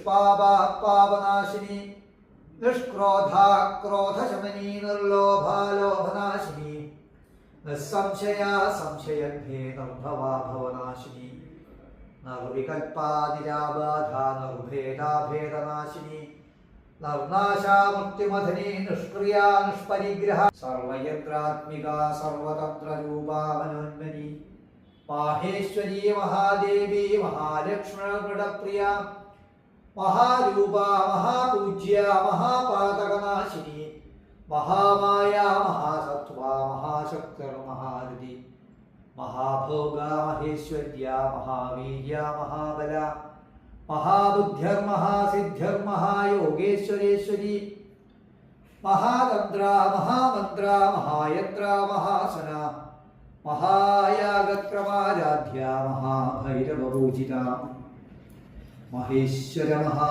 Papanasini നിഷ്ക്രോധാ ക്രോധശമനി നിർലോഭാ ലോഭനാശിനി നിസ്സംശയാ സംശയഭേ നിർഭവാ ഭവനാശിനി നിർവികൽപാ നിരാബാധാ നിർഭേദാഭേദനാശിനി നിർനാശാ മൃത്യുമഥനി നിഷ്ക്രിയാ നിഷ്പരിഗ്രഹ സർവയന്ത്രാത്മികാ സർവതന്ത്രരൂപാ മനോന്മനി മാഹേശ്വരീ Mahadevi മഹാലക്ഷ്മണപ്രിയ മഹാരൂപ മഹാപൂജ്യ മഹാപാതകനാശിനി Mahamaya മഹാസത്വ മഹാശക്തിർമഹാരതി മഹാഭോഗ മഹേശ്വര്യ മഹാവീര്യ Mahabala മഹാബുദ്ധിർമഹാസിദ്ധിർമഹായോഗേശ്വരേശ്വരി മഹാതന്ത്ര മഹാമന്ത്ര മഹായന്ത്ര മഹാസന മഹായാഗക്രമാരാധ്യ മഹാഭൈരവപൂജിത Maheshwara Maha